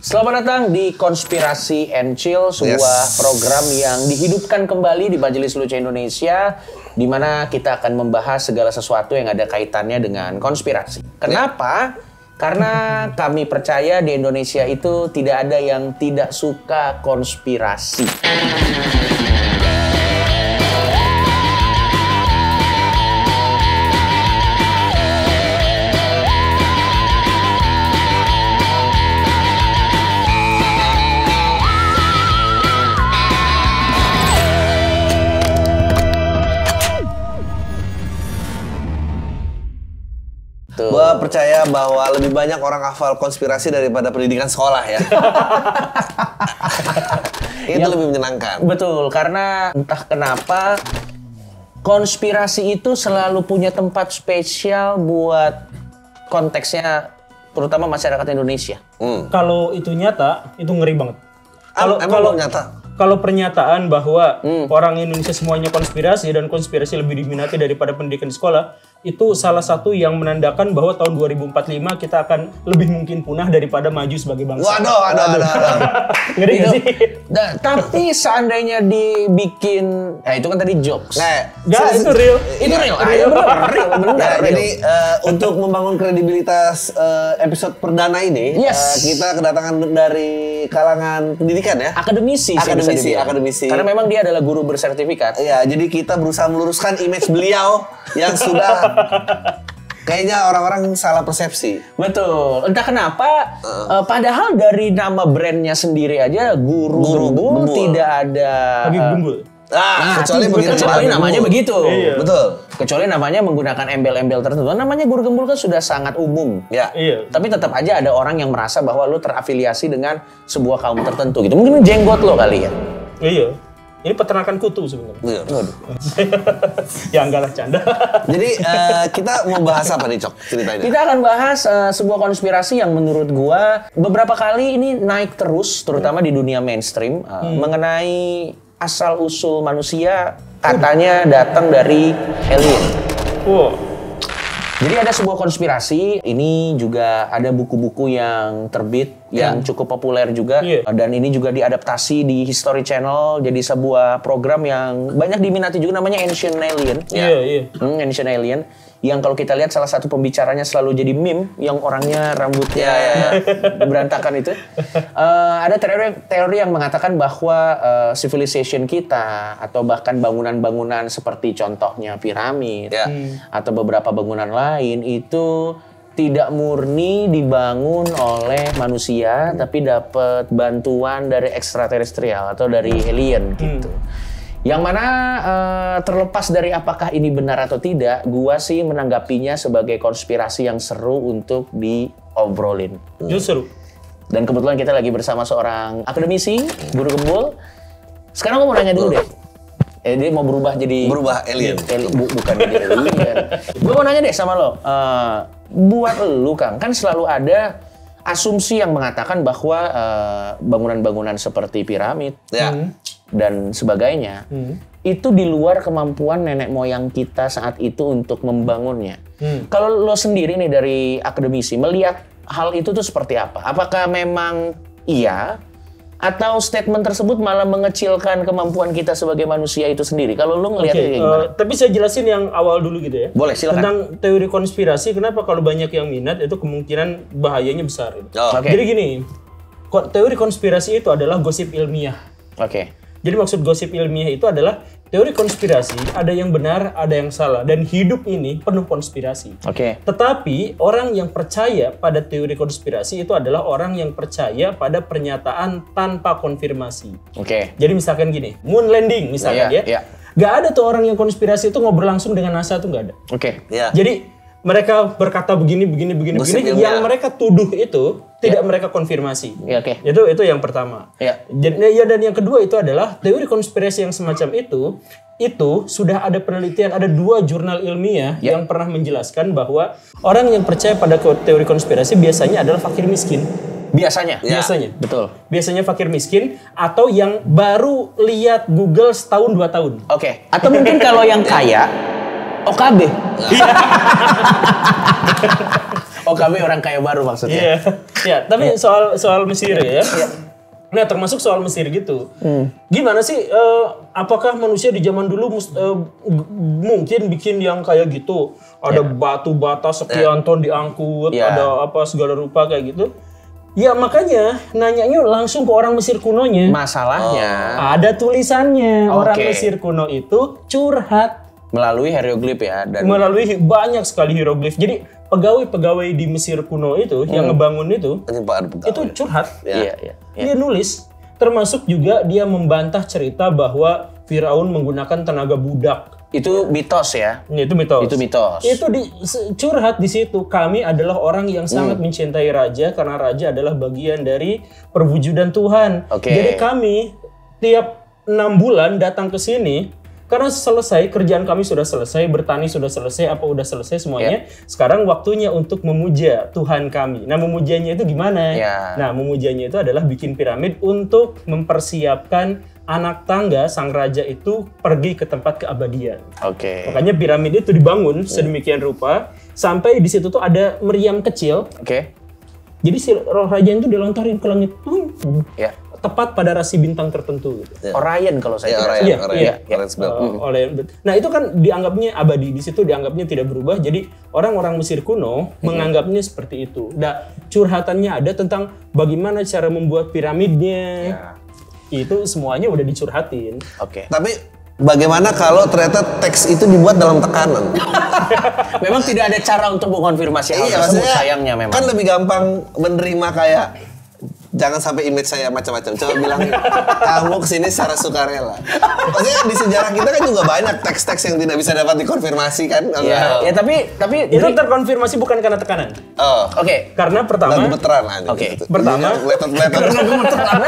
Selamat datang di Konspirasi and Chill, sebuah program yang dihidupkan kembali di Majelis Lucu Indonesia, di mana kita akan membahas segala sesuatu yang ada kaitannya dengan konspirasi. Kenapa? Karena kami percaya di Indonesia itu tidak ada yang tidak suka konspirasi. Gue percaya bahwa lebih banyak orang hafal konspirasi daripada pendidikan sekolah ya. Itu lebih menyenangkan. Betul, karena entah kenapa konspirasi itu selalu punya tempat spesial buat konteksnya, terutama masyarakat Indonesia. Kalau itu nyata, itu ngeri banget. Kalau nyata. Kalau pernyataan bahwa orang Indonesia semuanya konspirasi dan konspirasi lebih diminati daripada pendidikan di sekolah, itu salah satu yang menandakan bahwa tahun 2045 kita akan lebih mungkin punah daripada maju sebagai bangsa. Waduh. Ngeri nggak sih? Tapi seandainya dibikin, itu kan tadi jokes. Nggak, itu real. Itu real. Benar. Jadi untuk membangun kredibilitas episode perdana ini, kita kedatangan dari kalangan pendidikan ya. Akademisi. Karena memang dia adalah guru bersertifikat. Iya, jadi kita berusaha meluruskan image beliau yang sudah kayaknya orang-orang salah persepsi. Betul. Entah kenapa, padahal dari nama brandnya sendiri aja Guru Gembul tidak ada. Lagi gembul. Kecuali namanya begitu. Iya. Betul. Kecuali namanya menggunakan embel-embel tertentu. Namanya Guru Gembul kan sudah sangat umum. Ya. Iya. Tapi tetap aja ada orang yang merasa bahwa lu terafiliasi dengan sebuah kaum tertentu gitu. Mungkin jenggot lo kali ya. Iya. Ini peternakan kutu sebenarnya. Ya enggak lah, canda. Jadi kita mau bahas apa nih, Cok? Ceritain. Kita akan bahas sebuah konspirasi yang menurut gua beberapa kali ini naik terus, terutama di dunia mainstream, mengenai asal-usul manusia katanya datang dari alien. Jadi ada sebuah konspirasi, ini juga ada buku-buku yang terbit, yang cukup populer juga. Dan ini juga diadaptasi di History Channel, jadi sebuah program yang banyak diminati juga, namanya Ancient Alien. Ancient Alien. Yang kalau kita lihat salah satu pembicaranya selalu jadi meme, yang orangnya rambutnya berantakan itu. Ada teori yang mengatakan bahwa civilization kita, atau bahkan bangunan-bangunan seperti contohnya piramid, atau beberapa bangunan lain itu tidak murni dibangun oleh manusia, tapi dapat bantuan dari ekstraterestrial atau dari alien gitu. Yang mana terlepas dari apakah ini benar atau tidak, gua sih menanggapinya sebagai konspirasi yang seru untuk diobrolin. Justru. Dan kebetulan kita lagi bersama seorang akademisi, Guru Gembul. Sekarang gua mau nanya dulu deh. Dia mau berubah alien. Bukan jadi alien. Gua mau nanya deh sama lo. Buat lu, Kang, kan selalu ada asumsi yang mengatakan bahwa bangunan-bangunan seperti piramid dan sebagainya itu di luar kemampuan nenek moyang kita saat itu untuk membangunnya. Kalau lo sendiri nih dari akademisi melihat hal itu tuh seperti apa? Apakah memang iya atau statement tersebut malah mengecilkan kemampuan kita sebagai manusia itu sendiri? Kalau lo ngelihatnya kayak gimana? Tapi saya jelasin yang awal dulu gitu ya. Boleh, silakan. Tentang teori konspirasi, kenapa kalau banyak yang minat itu kemungkinan bahayanya besar. Jadi gini, teori konspirasi itu adalah gosip ilmiah. Jadi maksud gosip ilmiah itu adalah teori konspirasi, ada yang benar, ada yang salah. Dan hidup ini penuh konspirasi. Tetapi orang yang percaya pada teori konspirasi itu adalah orang yang percaya pada pernyataan tanpa konfirmasi. Jadi misalkan gini, moon landing misalkan Gak ada tuh orang yang konspirasi itu ngobrol langsung dengan NASA tuh gak ada. Jadi mereka berkata begini, yang mereka tuduh itu tidak mereka konfirmasi. Itu yang pertama. Dan yang kedua itu adalah teori konspirasi yang semacam itu sudah ada penelitian, ada 2 jurnal ilmiah yang pernah menjelaskan bahwa orang yang percaya pada teori konspirasi biasanya adalah fakir miskin. Biasanya. Betul. Biasanya fakir miskin atau yang baru lihat Google setahun 2 tahun. Atau mungkin kalau yang kaya OKB. Oh, kami orang kaya baru maksudnya. Iya, tapi soal Mesir ya. Nah, termasuk soal Mesir gitu. Gimana sih, apakah manusia di zaman dulu mungkin bikin yang kayak gitu? Ada batu bata sekian ton diangkut, ada apa segala rupa kayak gitu. Ya makanya nanyanya langsung ke orang Mesir kunonya. Masalahnya ada tulisannya. Orang Mesir kuno itu curhat. Melalui hieroglif ya. Melalui banyak sekali hieroglif. Jadi pegawai-pegawai di Mesir kuno itu yang ngebangun itu curhat. Dia nulis, termasuk juga dia membantah cerita bahwa Firaun menggunakan tenaga budak. Itu mitos ya? Itu mitos. Itu curhat di situ. Kami adalah orang yang sangat mencintai raja karena raja adalah bagian dari perwujudan Tuhan. Jadi kami tiap 6 bulan datang ke sini. Karena selesai, kerjaan kami sudah selesai, bertani sudah selesai, apa udah selesai semuanya. Sekarang waktunya untuk memuja Tuhan kami. Nah, memujanya itu gimana? Nah, memujanya itu adalah bikin piramid untuk mempersiapkan anak tangga sang raja itu pergi ke tempat keabadian. Makanya piramid itu dibangun sedemikian rupa sampai di situ tuh ada meriam kecil. Jadi si roh raja itu dilontarin ke langit. Tepat pada rasi bintang tertentu. Orion kalau saya Orion. Nah, itu kan dianggapnya abadi. Di situ dianggapnya tidak berubah. Jadi orang-orang Mesir kuno menganggapnya seperti itu. Nah, curhatannya ada tentang bagaimana cara membuat piramidnya. Itu semuanya udah dicurhatin. Tapi bagaimana kalau ternyata teks itu dibuat dalam tekanan? Memang tidak ada cara untuk mengonfirmasi hal tersebut, sayangnya memang. Kan lebih gampang menerima kayak jangan sampai image saya macam-macam. Coba bilang kamu kesini secara sukarela. Maksudnya di sejarah kita kan juga banyak teks-teks yang tidak bisa dapat dikonfirmasi kan? Tapi itu terkonfirmasi bukan karena tekanan. Karena pertama. Gemeteran. Pertama. Karena gemeteran.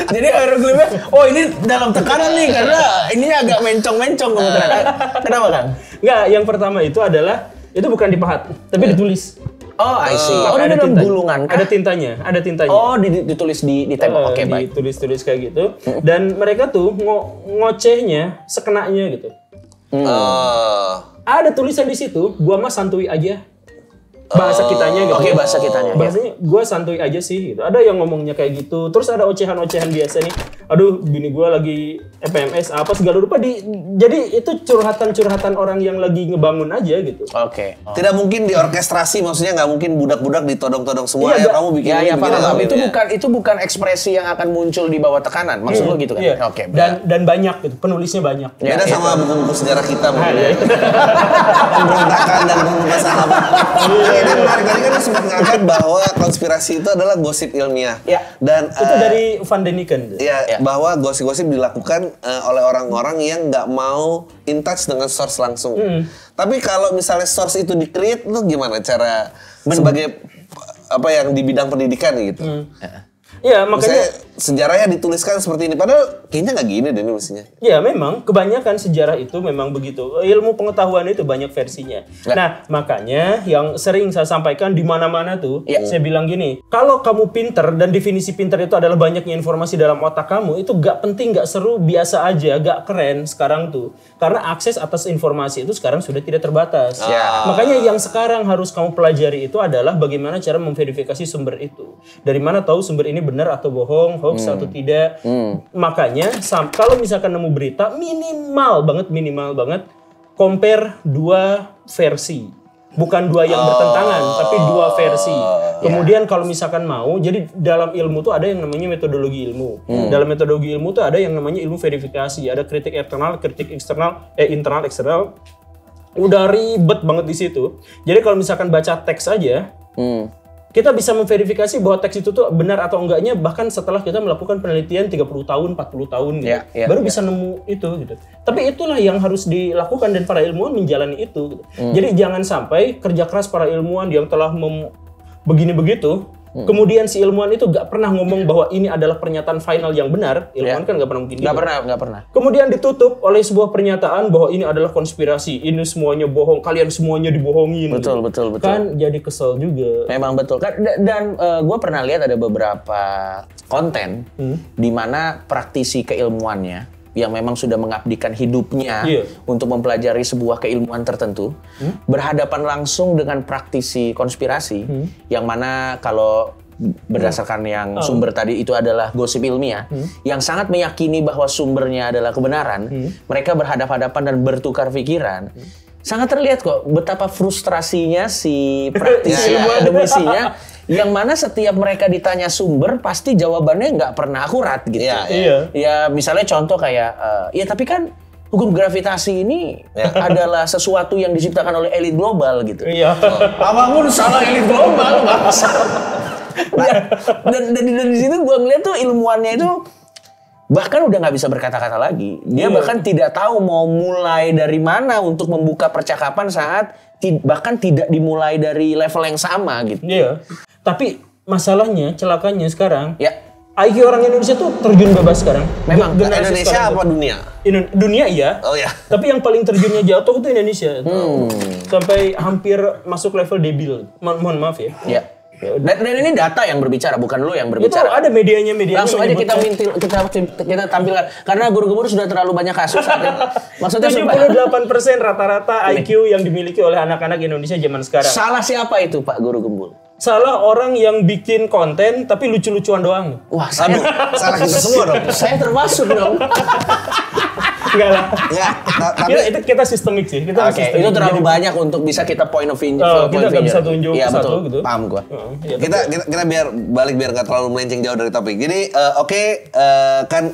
Jadi hieroglifnya, ini dalam tekanan nih karena ini agak mencong-mencong gemeteran. Kenapa kan? Enggak, yang pertama itu adalah itu bukan dipahat, tapi ditulis. I see. Ada dalam gulungan kan? Ada tintanya. Ditulis di tembok. Baik. Ditulis kayak gitu. Dan mereka tuh ngocehnya sekenanya gitu. Ada tulisan di situ, gua mah santuy aja. Bahasa kitanya gitu. Bahasa kitanya. Bahasanya gua santuy aja sih gitu. Ada yang ngomongnya kayak gitu. Terus ada ocehan-ocehan biasa nih. Aduh, bini gua lagi PMS apa segala rupa jadi itu curhatan-curhatan orang yang lagi ngebangun aja gitu. Tidak mungkin diorkestrasi, maksudnya nggak mungkin budak-budak ditodong-todong semua kamu bikin itu bukan ekspresi yang akan muncul di bawah tekanan. Maksud lo gitu kan? Dan banyak gitu, penulisnya banyak. Beda sama buku-buku sejarah kita mungkin. Pemberontakan dan pembebasan apa. Ini menarik, tadi kan sempat mengangkat bahwa konspirasi itu adalah gosip ilmiah. Dan itu dari Van Deniken. Bahwa gosip-gosip dilakukan oleh orang-orang yang nggak mau in touch dengan source langsung. Tapi kalau misalnya source itu di-create, itu gimana cara sebagai apa yang di bidang pendidikan gitu? Iya, makanya sejarahnya dituliskan seperti ini. Padahal kayaknya nggak gini deh ini mestinya. Ya memang, kebanyakan sejarah itu memang begitu. Ilmu pengetahuan itu banyak versinya. Nah, makanya yang sering saya sampaikan di mana-mana tuh, saya bilang gini, kalau kamu pinter dan definisi pinter itu adalah banyaknya informasi dalam otak kamu, itu gak penting, gak seru, biasa aja, gak keren sekarang tuh. Karena akses atas informasi itu sekarang sudah tidak terbatas. Makanya yang sekarang harus kamu pelajari itu adalah bagaimana cara memverifikasi sumber itu. Dari mana tahu sumber ini benar atau bohong, hoax atau tidak. Makanya kalau misalkan nemu berita minimal banget compare 2 versi. Bukan 2 yang bertentangan, tapi 2 versi. Kemudian kalau misalkan mau, jadi dalam ilmu tuh ada yang namanya metodologi ilmu. Dalam metodologi ilmu tuh ada yang namanya ilmu verifikasi. Ada kritik internal, kritik eksternal, internal, eksternal. Udah ribet banget di situ. Jadi kalau misalkan baca teks aja, kita bisa memverifikasi bahwa teks itu tuh benar atau enggaknya bahkan setelah kita melakukan penelitian 30 tahun, 40 tahun gitu. Baru bisa nemu itu gitu. Tapi itulah yang harus dilakukan dan para ilmuwan menjalani itu gitu. Jadi jangan sampai kerja keras para ilmuwan yang telah begini begitu, kemudian si ilmuwan itu gak pernah ngomong bahwa ini adalah pernyataan final yang benar. Ilmuwan kan gak pernah mungkin gitu. Gak pernah. Kemudian ditutup oleh sebuah pernyataan bahwa ini adalah konspirasi, ini semuanya bohong, kalian semuanya dibohongin. Betul. Kan jadi kesel juga. Memang betul. Dan gue pernah lihat ada beberapa konten di mana praktisi keilmuannya yang memang sudah mengabdikan hidupnya untuk mempelajari sebuah keilmuan tertentu, berhadapan langsung dengan praktisi konspirasi, yang mana kalau berdasarkan yang sumber tadi itu adalah gosip ilmiah, yang sangat meyakini bahwa sumbernya adalah kebenaran, mereka berhadapan-hadapan dan bertukar pikiran. Sangat terlihat kok betapa frustrasinya si praktisi akademisinya, yang mana setiap mereka ditanya sumber pasti jawabannya nggak pernah akurat gitu. Ya misalnya contoh kayak, ya tapi kan hukum gravitasi ini adalah sesuatu yang diciptakan oleh elit global gitu. Apapun salah elit global, bangsa. Dan di situ gue ngeliat tuh ilmuannya itu bahkan udah nggak bisa berkata-kata lagi. Dia bahkan tidak tahu mau mulai dari mana untuk membuka percakapan saat bahkan tidak dimulai dari level yang sama gitu. Tapi masalahnya, celakanya sekarang, IQ orang Indonesia tuh terjun bebas sekarang. Memang Indonesia apa dunia? Dunia iya. Oh ya. Tapi yang paling terjunnya jatuh itu Indonesia. Sampai hampir masuk level debil. Mohon maaf ya. Dan ini data yang berbicara, bukan lu yang berbicara. Itu ada medianya. Langsung aja kita tampilkan. Karena guru-guru sudah terlalu banyak kasus. Maksudnya 78% rata-rata IQ yang dimiliki oleh anak-anak Indonesia zaman sekarang. Salah siapa itu Pak Guru Gembul? Salah orang yang bikin konten tapi lucu-lucuan doang. Wah, salah kita semua dong. Saya termasuk dong. Enggak lah. Itu kita sistemik sih. Itu terlalu banyak untuk bisa kita point of view. Kita nggak bisa tunjuk satu gitu. Paham gua. Kita biar nggak terlalu melenceng jauh dari topik. Jadi kan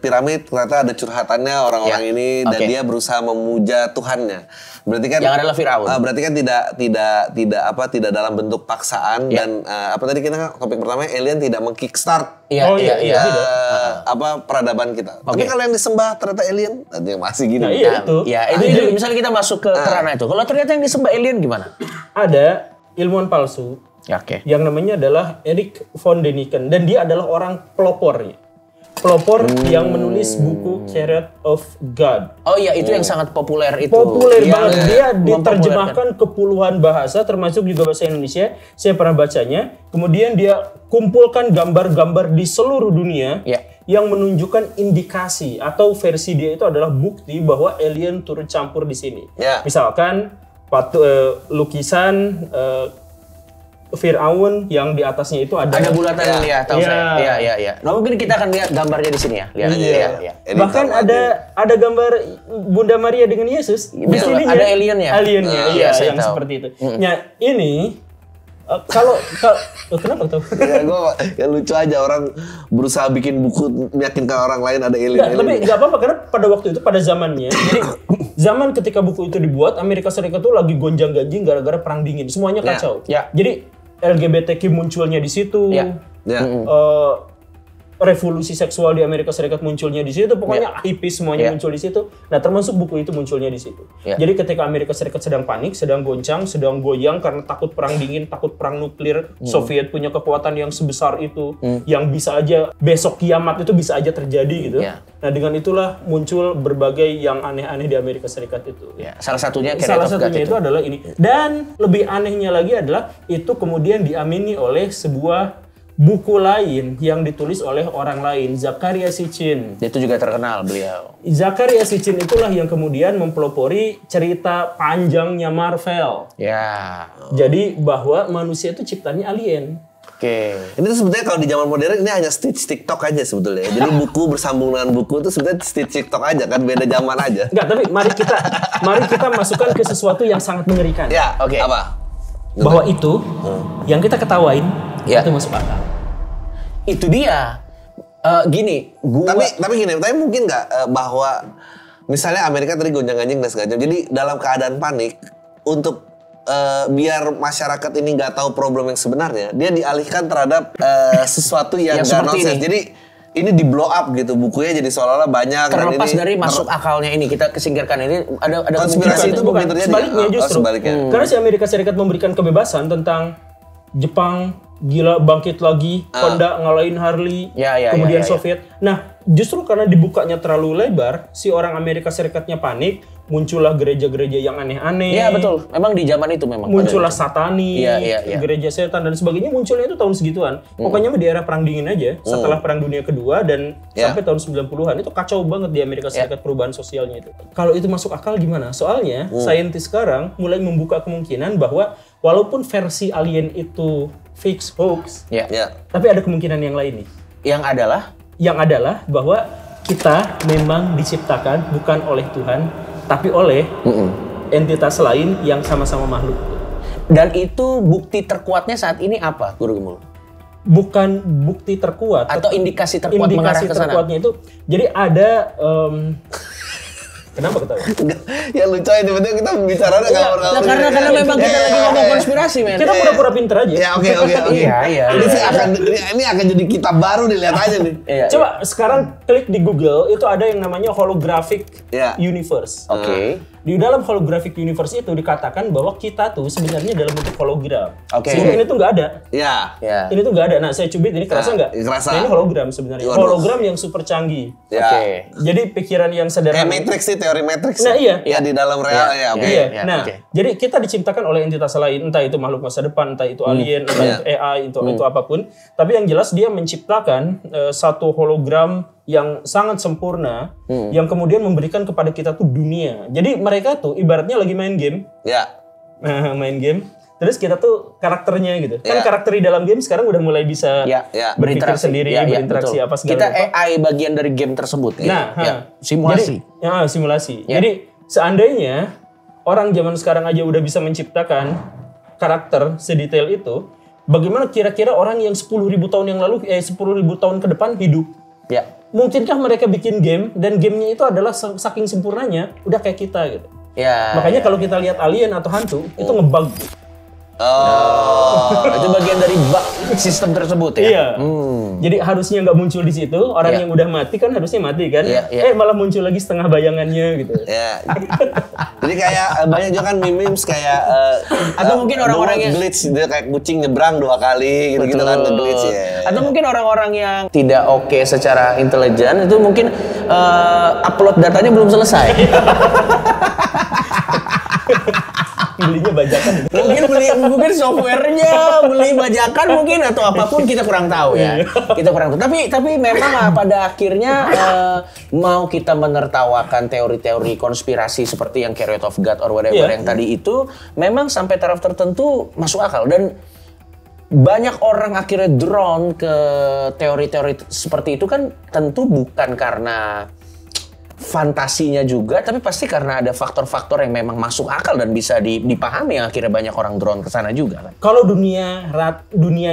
piramid ternyata ada curhatannya orang-orang ini dan dia berusaha memuja Tuhannya. Berarti kan yang adalah Firaun. Berarti kan tidak dalam bentuk paksaan dan apa tadi kita topik pertama alien tidak meng-kickstart peradaban kita. Tapi kalau yang disembah ternyata alien, nanti masih gini. Itu misalnya kita masuk ke ranah itu. Kalau ternyata yang disembah alien gimana? Ada ilmuwan palsu. Yang namanya adalah Erich von Däniken dan dia adalah orang pelopor yang menulis buku Chariot of God. Oh iya, itu yang sangat populer itu. Populer banget. Dia diterjemahkan ke puluhan bahasa, termasuk juga bahasa Indonesia. Saya pernah bacanya. Kemudian dia kumpulkan gambar-gambar di seluruh dunia yang menunjukkan indikasi atau versi dia itu adalah bukti bahwa alien turut campur di sini. Misalkan lukisan Firaun yang di atasnya itu ada bulatan tahu saya. Iya. Nah, mungkin kita akan lihat gambarnya di sini ya. Bahkan ada gambar Bunda Maria dengan Yesus. Di sini ada aliennya. Yang seperti itu. Nah, ini kalau kenapa tuh? Ya lucu aja orang berusaha bikin buku meyakinkan orang lain ada alien. Tapi nggak apa-apa karena pada waktu itu pada zamannya. Jadi zaman ketika buku itu dibuat, Amerika Serikat tuh lagi gonjang-ganjing gara-gara perang dingin. Semuanya kacau. Jadi LGBTQ munculnya di situ. Revolusi seksual di Amerika Serikat munculnya di situ, pokoknya hippies semuanya muncul di situ. Nah, termasuk buku itu munculnya di situ. Jadi ketika Amerika Serikat sedang panik, sedang goncang, sedang goyang karena takut perang dingin, takut perang nuklir, Soviet punya kekuatan yang sebesar itu, yang bisa aja besok kiamat itu bisa aja terjadi gitu. Nah, dengan itulah muncul berbagai yang aneh-aneh di Amerika Serikat itu. Salah satunya itu adalah ini. Dan lebih anehnya lagi adalah itu kemudian diamini oleh sebuah buku lain yang ditulis oleh orang lain, Zecharia Sitchin. Itu juga terkenal beliau. Zecharia Sitchin itulah yang kemudian mempelopori cerita panjangnya Marvel. Jadi bahwa manusia itu ciptaannya alien. Ini tuh sebetulnya kalau di zaman modern ini hanya stitch TikTok aja sebetulnya. Jadi buku bersambung dengan buku itu sebetulnya stitch TikTok aja kan, beda zaman aja. Enggak, tapi mari kita masukkan ke sesuatu yang sangat mengerikan. Apa? Bahwa itu yang kita ketawain itu masuk akal. Itu dia. Tapi mungkin nggak bahwa misalnya Amerika tadi gonjang-ganjing dan segala macam. Jadi dalam keadaan panik untuk biar masyarakat ini nggak tahu problem yang sebenarnya, dia dialihkan terhadap sesuatu yang nggak nonsens. Jadi ini di blow up gitu bukunya, jadi seolah-olah banyak. Terlepas dari masuk akalnya ini, kita kesingkirkan ini ada konspirasi itu bukan terjadi. Sebaliknya justru. Karena si Amerika Serikat memberikan kebebasan tentang Jepang gila bangkit lagi, Honda ngalahin Harley, kemudian Soviet. Nah, justru karena dibukanya terlalu lebar, si orang Amerika Serikatnya panik, muncullah gereja-gereja yang aneh-aneh. Iya betul, memang di zaman itu memang. Muncullah satanis, gereja setan dan sebagainya, munculnya itu tahun segituan. Pokoknya di era Perang Dingin aja, setelah Perang Dunia Kedua dan sampai tahun 90-an, itu kacau banget di Amerika Serikat perubahan sosialnya itu. Kalau itu masuk akal gimana? Soalnya, saintis sekarang mulai membuka kemungkinan bahwa walaupun versi alien itu fix, hoax, tapi ada kemungkinan yang lain nih. Yang adalah bahwa kita memang diciptakan bukan oleh Tuhan, tapi oleh entitas lain yang sama-sama makhluk. Dan itu bukti terkuatnya saat ini apa, Guru Gemul? Bukan bukti terkuat. Atau indikasi terkuat mengarah ke sana? Indikasi terkuatnya itu, jadi ada... Kenapa ketawa? Ya lucu aja, tiba-tiba kita bicara karena memang kita lagi ngomong konspirasi, men. Kita pura-pura pinter aja. Ya oke. Iya. Ini akan jadi kitab baru nih, lihat aja nih. Coba sekarang klik di Google, itu ada yang namanya holographic universe. Oke. Di dalam holographic universe itu dikatakan bahwa kita tuh sebenarnya dalam bentuk hologram. Oke. Sehingga ini tuh nggak ada. Iya. Ini tuh nggak ada. Nah, saya cubit ini kerasa nggak? Kerasa. Nah, ini hologram sebenarnya. Hologram yang super canggih. Oke. Jadi pikiran yang sederhana. Kayak Matrix sih, teori Matrix. Nah, iya. Ya di dalam real ya. Iya. Nah, jadi kita diciptakan oleh entitas lain, entah itu makhluk masa depan, entah itu alien, entah itu AI, itu apapun. Tapi yang jelas dia menciptakan satu hologram yang sangat sempurna, yang kemudian memberikan kepada kita tuh dunia. Jadi mereka tuh ibaratnya lagi main game. Main game. Terus kita tuh karakternya gitu. Kan karakter di dalam game sekarang udah mulai bisa berpikir sendiri, berinteraksi apa segala macam. Kita AI bagian dari game tersebut. Simulasi. Jadi, simulasi. Jadi seandainya orang zaman sekarang aja udah bisa menciptakan karakter sedetail itu, bagaimana kira-kira orang yang 10.000 tahun yang lalu, 10.000 tahun ke depan hidup? Mungkinkah mereka bikin game dan gamenya itu adalah saking sempurnanya udah kayak kita gitu. Makanya kalau kita lihat alien atau hantu itu ngebug. Itu bagian dari bug sistem tersebut ya. Iya. Jadi harusnya nggak muncul di situ. Orang yang udah mati kan harusnya mati kan. Malah muncul lagi setengah bayangannya gitu. Jadi kayak banyak juga kan memes kayak atau mungkin orang-orang yang glitch, dia kayak kucing nyebrang 2 kali gitu kan glitch ya. Atau mungkin orang-orang yang tidak oke secara intelijen itu mungkin upload datanya belum selesai. Belinya bajakan. Mungkin softwarenya beli bajakan mungkin atau apapun, kita kurang tahu ya. Kita kurang tahu. Tapi memang pada akhirnya mau kita menertawakan teori-teori konspirasi seperti yang Chariot of God or whatever yang tadi itu, memang sampai taraf tertentu masuk akal, dan banyak orang akhirnya drawn ke teori-teori seperti itu kan tentu bukan karena fantasinya juga, tapi pasti karena ada faktor-faktor yang memang masuk akal dan bisa dipahami, yang akhirnya banyak orang drone ke sana juga kan. Kalau dunia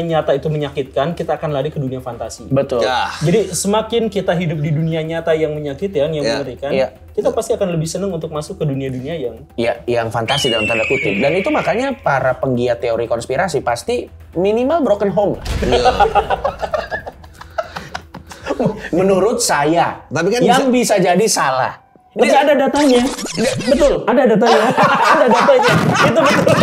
nyata itu menyakitkan, kita akan lari ke dunia fantasi. Betul. Jadi semakin kita hidup di dunia nyata yang menyakitkan, yang mengerikan, kita pasti akan lebih senang untuk masuk ke dunia-dunia yang fantasi dalam tanda kutip. Dan itu makanya para penggiat teori konspirasi pasti minimal broken home lah. Menurut saya, tapi kan yang bisa jadi salah. Tapi ada datanya. Betul. Ada datanya. Ada datanya. Itu betul.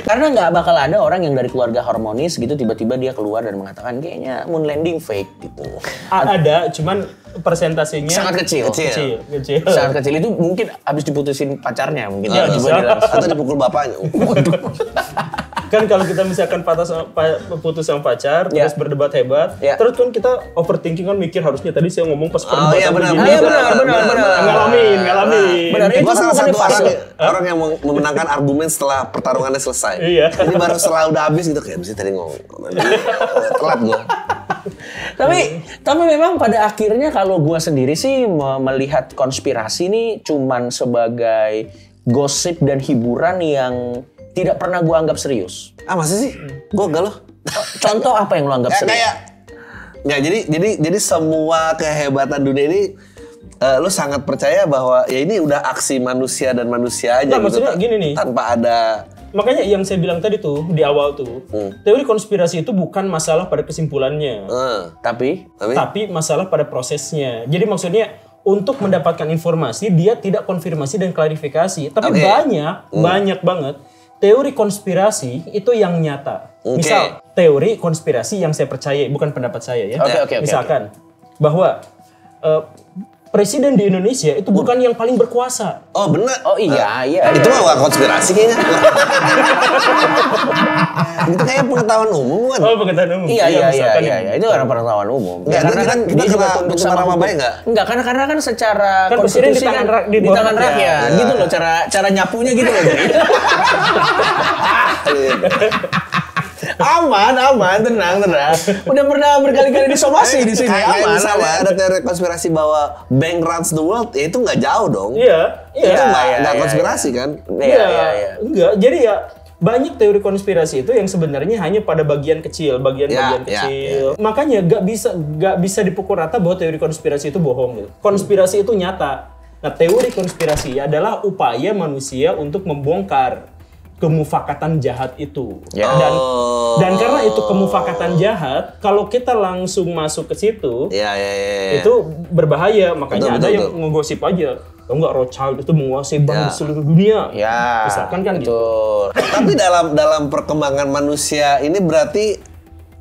Karena nggak bakal ada orang yang dari keluarga harmonis gitu tiba-tiba dia keluar dan mengatakan kayaknya moon landing fake gitu. Ada, cuman persentasenya sangat kecil. Sangat kecil. Itu mungkin abis diputusin pacarnya mungkin. Atau dipukul bapaknya. Kan kalau kita misalkan putus sama pacar, terus berdebat hebat, terus kan kita overthinking kan, mikir harusnya tadi saya ngomong pas perdebatan begini. Ngalamin. Benar. Gue salah satu orang yang memenangkan argumen setelah pertarungannya selesai. Jadi baru setelah udah habis gitu, kayak mesti tadi ngomong. Telat gue. Tapi memang pada akhirnya kalau gue sendiri sih melihat konspirasi ini cuman sebagai gosip dan hiburan yang tidak pernah gue anggap serius. Masa sih? Gue enggak loh. Contoh apa yang lo anggap serius? Jadi semua kehebatan dunia ini lo sangat percaya bahwa ya ini udah aksi manusia dan manusia aja gitu. Maksudnya gini nih. Tanpa ada. Makanya yang saya bilang tadi tuh di awal tuh, teori konspirasi itu bukan masalah pada kesimpulannya. Tapi masalah pada prosesnya. Jadi maksudnya untuk mendapatkan informasi dia tidak konfirmasi dan klarifikasi. Tapi banyak banget teori konspirasi itu yang nyata. Misal teori konspirasi yang saya percaya, bukan pendapat saya ya. Misalkan bahwa presiden di Indonesia itu bukan yang paling berkuasa. Oh benar. Oh iya. Itu mah gak konspirasi kayaknya. Itu kayak pengetahuan umum kan? Oh pengetahuan umum. Iya. Itu karena pengetahuan umum. Ya, karena kan dia juga tunduk sama nama baik nggak? Enggak, karena kan secara kan konstitusi kan di tangan rakyat. Ya. Gitu loh cara nyapunya gitu loh. Aman, tenang. Udah pernah berkali-kali disomasi di sini. Aman. Misalnya ada teori konspirasi bahwa bank runs the world, ya itu nggak jauh dong. Iya. Itu nggak konspirasi kan? Iya. Enggak. Jadi ya banyak teori konspirasi itu yang sebenarnya hanya pada bagian kecil. Makanya nggak bisa dipukul rata bahwa teori konspirasi itu bohong. Gitu. Konspirasi itu nyata. Nah, teori konspirasi adalah upaya manusia untuk membongkar kemufakatan jahat itu. Dan karena itu kemufakatan jahat, kalau kita langsung masuk ke situ, itu berbahaya. Makanya ada yang ngegosip aja. Kalau nggak Rothschild itu menguasai bank di seluruh dunia. Misalkan kan gitu. Tapi dalam perkembangan manusia ini berarti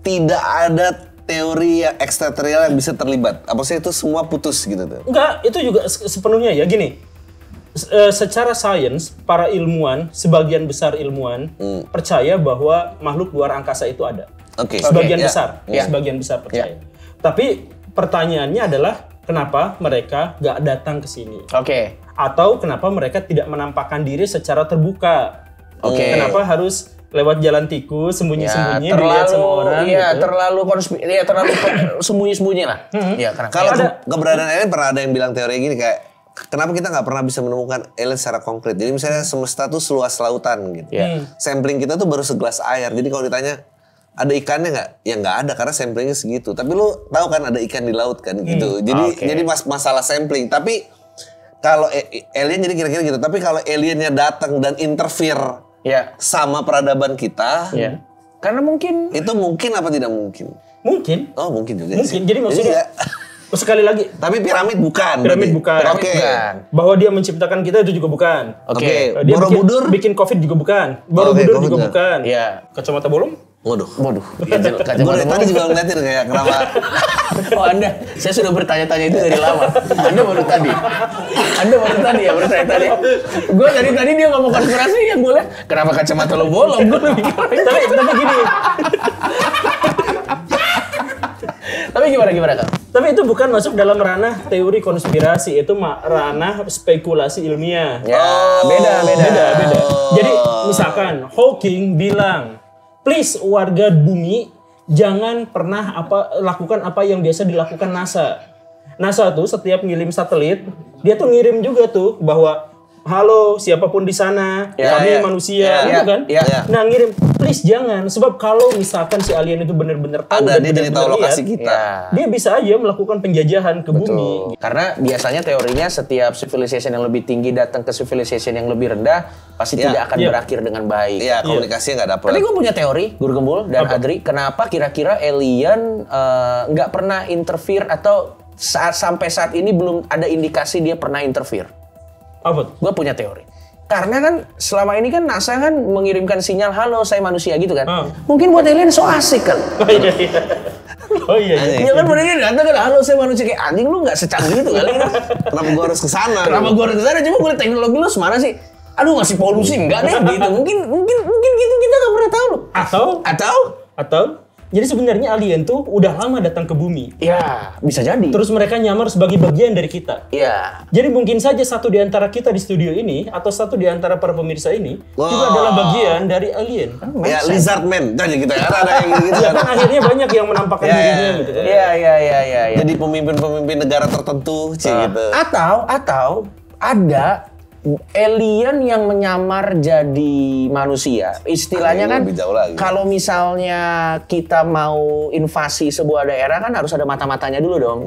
tidak ada teori yang ekstraterrestrial yang bisa terlibat. Apa sih itu semua putus gitu tuh? Enggak, itu juga sepenuhnya ya gini. Secara sains, para ilmuwan, sebagian besar ilmuwan percaya bahwa makhluk luar angkasa itu ada. Sebagian besar percaya. Tapi pertanyaannya adalah kenapa mereka nggak datang ke sini? Atau kenapa mereka tidak menampakkan diri secara terbuka? Kenapa harus lewat jalan tikus, sembunyi-sembunyi, dilihat sama orang gitu. Terlalu sembunyi-sembunyi lah. Kalau keberadaan alien pernah ada yang bilang teori gini kayak, kenapa kita nggak pernah bisa menemukan alien secara konkret? Jadi misalnya semesta tuh seluas lautan gitu. Sampling kita tuh baru segelas air. Jadi kalau ditanya ada ikannya nggak? Ya nggak ada karena samplingnya segitu. Tapi lu tahu kan ada ikan di laut kan gitu. Jadi masalah sampling. Tapi kalau alien jadi kira-kira gitu. Tapi kalau aliennya datang dan interfere sama peradaban kita, karena mungkin itu mungkin apa tidak mungkin? Mungkin. Oh mungkin juga. Mungkin. Jadi maksudnya. Sekali lagi. Tapi piramid bukan. Bukan. Bahwa dia menciptakan kita itu juga bukan. Dia bikin COVID juga bukan. Borobudur juga bukan. Kacamata bolong? Waduh. Kacamata bolong. Tadi juga ngeliatin kayak kenapa. Oh Anda, saya sudah bertanya-tanya itu dari lama. Anda baru tadi ya bertanya-tanya. Gue dari tadi dia ngomong konspirasi yang gue lihat. Kenapa kacamata lo bolong? Tapi gini. Tapi gimana Kak? Tapi itu bukan masuk dalam ranah teori konspirasi, itu ranah spekulasi ilmiah. Beda. Jadi misalkan Hawking bilang, please warga bumi jangan pernah lakukan apa yang biasa dilakukan NASA. NASA tuh setiap ngirim satelit, dia tuh ngirim juga tuh bahwa halo siapapun di sana, kami manusia, gitu kan? Nah ngirim, please jangan, sebab kalau misalkan si alien itu benar-benar tahu dan dia tahu lokasi kita, dia bisa aja melakukan penjajahan ke bumi. Karena biasanya teorinya setiap civilization yang lebih tinggi datang ke civilization yang lebih rendah, pasti tidak akan berakhir dengan baik. Komunikasinya nggak dapet. Tapi gue punya teori, Guru Gembul dan Adri, kenapa kira-kira alien nggak pernah interfere atau sampai saat ini belum ada indikasi dia pernah interfere? Apa? Gue punya teori. Karena kan selama ini kan NASA kan mengirimkan sinyal halo saya manusia gitu kan. Mungkin buat alien so asik kan. Oh iya. Ya kan mereka datang kan halo saya manusia kayak anjing lu nggak secanggih gitu kali. Kenapa gue harus kesana? Coba gue liat teknologi lu semana sih. Aduh masih polusi enggak deh gitu. Mungkin gitu kita nggak pernah tahu. Atau jadi sebenarnya alien tuh udah lama datang ke bumi. Ya, bisa jadi. Terus mereka nyamar sebagai bagian dari kita. Iya. Jadi mungkin saja satu di antara kita di studio ini atau satu di antara para pemirsa ini juga adalah bagian dari alien. Ya, lizard man. Jadi kita ada yang gitu. Ya kan akhirnya banyak yang menampakkan dirinya gitu kan. Iya. Jadi pemimpin-pemimpin negara tertentu gitu. Atau ada alien yang menyamar jadi manusia. Istilahnya kan kalau misalnya kita mau invasi sebuah daerah kan harus ada mata-matanya dulu dong.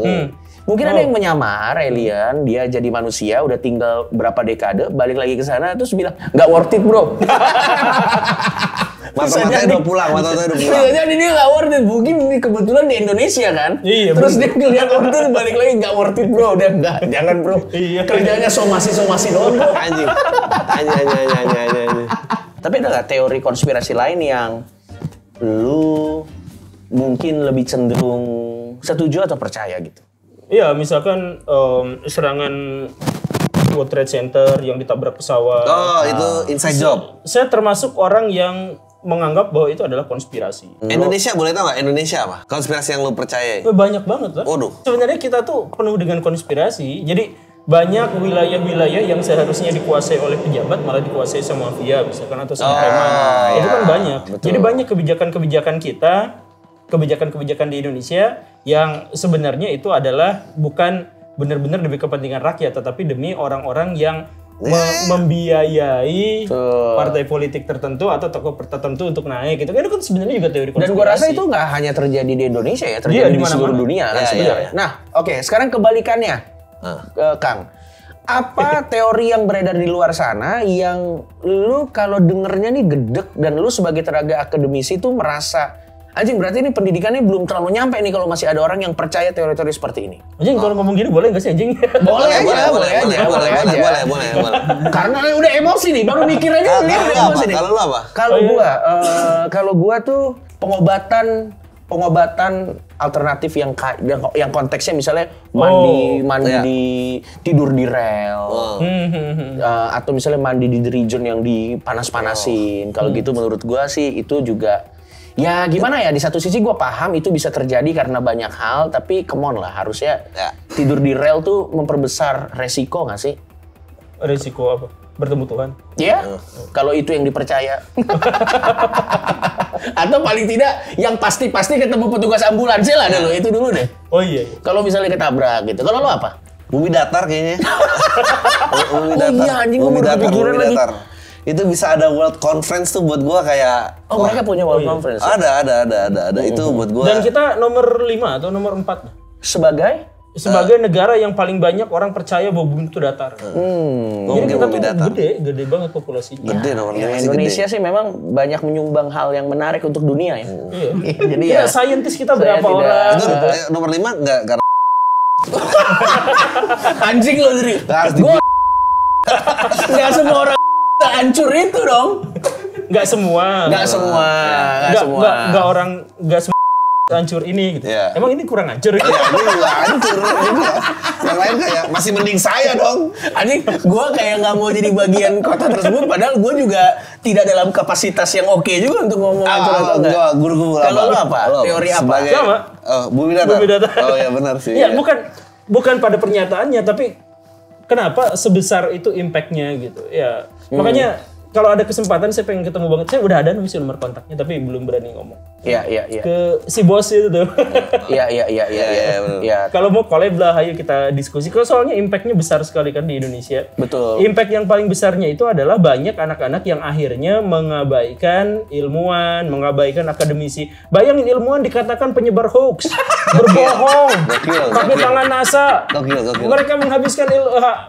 Mungkin ada yang menyamar alien, dia jadi manusia, udah tinggal berapa dekade, balik lagi ke sana terus bilang nggak worth it bro. Mata-matanya udah pulang. Bisa jadi dia nggak worth it, mungkin kebetulan di Indonesia kan. Iya, terus dia ngeliat order balik lagi nggak worth it bro, udah nggak, jangan bro. Kerjanya somasi doang bro. Anjing. Tapi ada nggak teori konspirasi lain yang lu mungkin lebih cenderung setuju atau percaya gitu? Iya, misalkan serangan World Trade Center yang ditabrak pesawat. Oh, itu inside job. Saya termasuk orang yang menganggap bahwa itu adalah konspirasi. Indonesia boleh tahu nggak? Indonesia apa? Konspirasi yang lu percaya? Banyak banget lah. Waduh. Sebenarnya kita tuh penuh dengan konspirasi. Jadi banyak wilayah-wilayah yang seharusnya dikuasai oleh pejabat malah dikuasai sama mafia misalkan atau sama preman. Itu kan banyak. Betul. Jadi banyak kebijakan-kebijakan kita, kebijakan-kebijakan di Indonesia yang sebenarnya itu adalah bukan benar-benar demi kepentingan rakyat, tetapi demi orang-orang yang membiayai partai politik tertentu atau tokoh tertentu untuk naik gitu. Itu kan sebenarnya juga teori konspirasi. Dan gua rasa itu nggak hanya terjadi di Indonesia ya, terjadi di seluruh dunia kan sebenarnya. Nah, oke, sekarang kebalikannya, Kang. Apa teori yang beredar di luar sana yang lu kalau dengernya nih gedek dan lu sebagai tenaga akademisi itu merasa anjing, berarti ini pendidikannya belum terlalu nyampe nih kalau masih ada orang yang percaya teori-teori seperti ini. Anjing, kalau ngomong gini boleh nggak sih anjing? Boleh aja. Karena udah emosi nih, baru mikir aja udah emosi nih. Kalau lu apa? Kalau gua tuh pengobatan alternatif yang konteksnya misalnya mandi tidur di rel, atau misalnya mandi di region yang dipanas-panasin. Kalau gitu menurut gua sih itu juga ya gimana ya, di satu sisi gue paham itu bisa terjadi karena banyak hal, tapi come on lah, harusnya tidur di rel tuh memperbesar resiko nggak sih? Resiko apa? Bertemu Tuhan? Iya, kalau itu yang dipercaya. Atau paling tidak yang pasti ketemu petugas ambulansnya lah dulu, itu dulu deh. Oh iya. Kalau misalnya ketabrak gitu, kalau lo apa? Bumi datar kayaknya. Iya anjing, gue baru kepikiran lagi. Itu bisa ada World Conference tuh buat gua kayak mereka punya World Conference. Ada. Itu buat gua. Dan kita nomor 5 atau nomor 4 sebagai negara yang paling banyak orang percaya bahwa bumi itu datar. Jadi kita tuh gede banget populasinya. Gede nomor 5 sih. Indonesia sih memang banyak menyumbang hal yang menarik untuk dunia ya. Iya. Jadi ya saintis kita berapa orang? Itu nomor 5 enggak karena anjing lo Dri. Enggak semua orang hancur itu dong. Enggak semua hancur ini gitu. Yeah. Emang ini kurang hancur? Iya, ini juga hancur. Yang lain kayak masih mending saya dong. Anjing, gue kayak nggak mau jadi bagian kota tersebut, padahal gue juga tidak dalam kapasitas yang oke juga untuk ngomong hancur atau enggak. Guru kalau lo apa? Teori apa? Sama. Bumi datar. Oh ya benar sih. Iya, bukan pada pernyataannya, tapi kenapa sebesar itu impact-nya gitu. Ya, makanya kalau ada kesempatan saya pengen ketemu banget. Saya udah ada nulis nomor kontaknya tapi belum berani ngomong. Iya. Ke si bos itu tuh. Iya. Kalau mau collab lah, ayo kita diskusi. Kalau soalnya impact-nya besar sekali kan di Indonesia. Betul. Impact yang paling besarnya itu adalah banyak anak-anak yang akhirnya mengabaikan ilmuwan, mengabaikan akademisi. Bayangin ilmuwan dikatakan penyebar hoax, berbohong, pakai tangan NASA. Mereka menghabiskan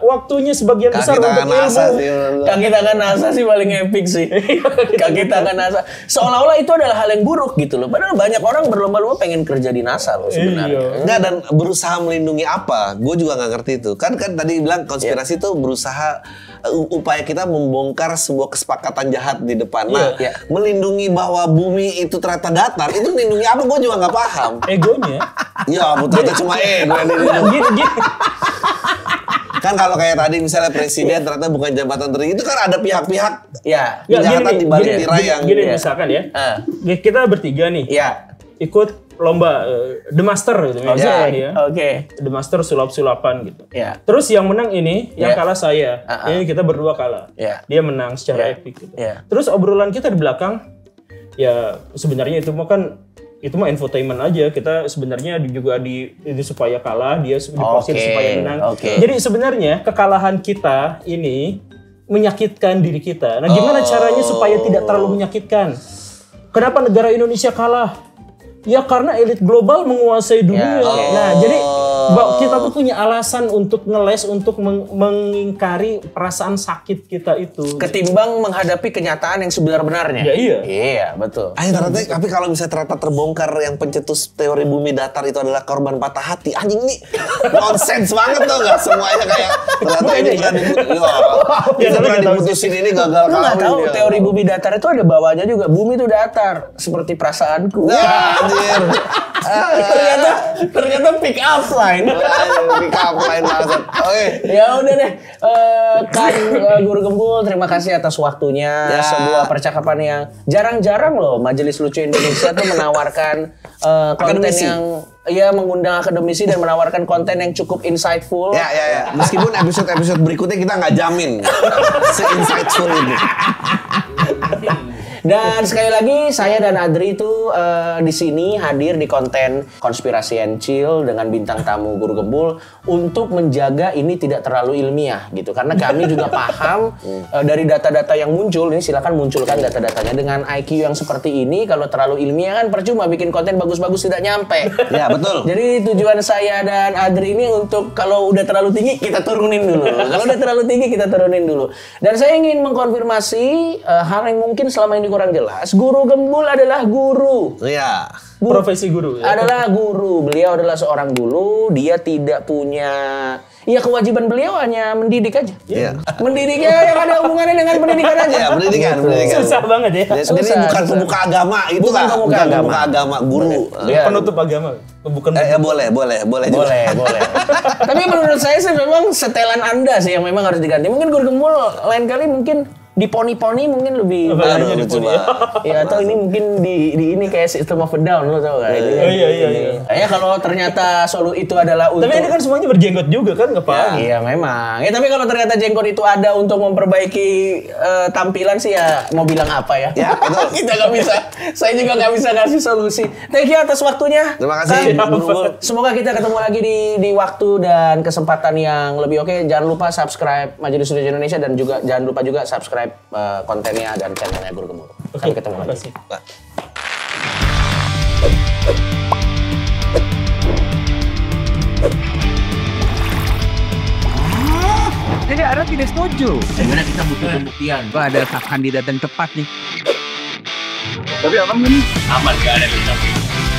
waktunya sebagian besar untuk ilmu. Kaki tangan NASA sih paling epic sih. Kaki tangan NASA. Seolah-olah itu adalah hal yang buruk gitu loh. Padahal banyak orang berlomba-lomba pengen kerja di NASA loh sebenarnya. Enggak, dan berusaha melindungi apa? Gue juga nggak ngerti itu. Kan tadi bilang konspirasi itu berusaha upaya kita membongkar sebuah kesepakatan jahat di depan. Nah, melindungi bahwa bumi itu ternyata datar, itu melindungi apa? Gue juga nggak paham. Egonya. Ya, ternyata cuma ego yang dilindungi. Kan kalau kayak tadi misalnya presiden ternyata bukan jabatan tertinggi, itu kan ada pihak-pihak kejahatan di balik tirai yang misalkan ya. Kita bertiga nih. Ikut lomba The Master gitu misalnya The Master sulap-sulapan gitu. Terus yang menang ini, yang kalah saya. Ini kita berdua kalah. Dia menang secara epik gitu. Terus obrolan kita di belakang ya sebenarnya itu mah infotainment aja. Kita sebenarnya juga ini supaya kalah, dia diposting supaya menang. Jadi sebenarnya kekalahan kita ini menyakitkan diri kita. Nah, gimana caranya supaya tidak terlalu menyakitkan? Kenapa negara Indonesia kalah? Ya karena elit global menguasai dunia. Nah, jadi kita tuh punya alasan untuk ngeles, untuk mengingkari perasaan sakit kita itu. Ketimbang menghadapi kenyataan yang sebenar-benarnya. Ya iya. Iya, betul. Tapi kalau misalnya ternyata terbongkar yang pencetus teori bumi datar itu adalah korban patah hati, anjing ini nonsens banget tuh, nggak semuanya kayak ternyata ini pernah diputusin ini gagal kawin. Lu nggak tahu teori bumi datar itu ada bawahnya juga. Bumi itu datar seperti perasaanku. ternyata pick up line. Pick up line banget. Oke. Ya udah deh. Guru Gembul, terima kasih atas waktunya. Ya. Sebuah percakapan yang jarang-jarang loh Majelis Lucu Indonesia tuh menawarkan konten yang mengundang akademisi dan menawarkan konten yang cukup insightful. Ya. Meskipun episode berikutnya kita nggak jamin se-insightful itu. Dan sekali lagi saya dan Adri itu di sini hadir di konten Konspirasi and Chill dengan bintang tamu Guru Gembul untuk menjaga ini tidak terlalu ilmiah gitu. Karena kami juga paham dari data-data yang muncul, ini silakan munculkan data-datanya. Dengan IQ yang seperti ini kalau terlalu ilmiah kan percuma bikin konten bagus-bagus tidak nyampe. Ya, betul. Jadi tujuan saya dan Adri ini untuk kalau udah terlalu tinggi kita turunin dulu. Kalau udah terlalu tinggi kita turunin dulu. Dan saya ingin mengkonfirmasi hal yang mungkin selama ini kurang jelas. Guru Gembul adalah guru. Iya. Profesi guru. Ya? Adalah guru. Beliau adalah seorang guru. Dia tidak punya... Ya kewajiban beliau hanya mendidik aja. Iya. Mendidiknya yang ada hubungannya dengan pendidikan aja. Ya, pendidikan. Susah banget ya. Jadi bukan pemuka agama itu bukan pemuka agama, guru. Penutup agama. Bukan boleh. Tapi menurut saya sih memang setelan Anda sih yang memang harus diganti. Mungkin Guru Gembul lain kali mungkin diponi-poni mungkin lebih ya atau ini mungkin di ini kayak System of a Down lo tau gak? Iya. Ya kalau ternyata itu adalah untuk. Tapi ini kan semuanya berjenggot juga kan, nggak paham? Iya memang. Ya tapi kalau ternyata jenggot itu ada untuk memperbaiki tampilan sih ya mau bilang apa ya? Ya betul. Kita nggak bisa. Saya juga nggak bisa ngasih solusi. Thank you atas waktunya. Terima kasih. Semoga kita ketemu lagi di waktu dan kesempatan yang lebih oke. Jangan lupa subscribe Majelis Lucu Indonesia dan juga jangan lupa juga subscribe kontennya dan channelnya Guru Gembul. Sampai ketemu lagi. Jadi Anda tidak setuju. Sebenarnya kita butuh pembuktian. Ada kandidat yang tepat nih. Tapi aman kan? Aman, gak ada yang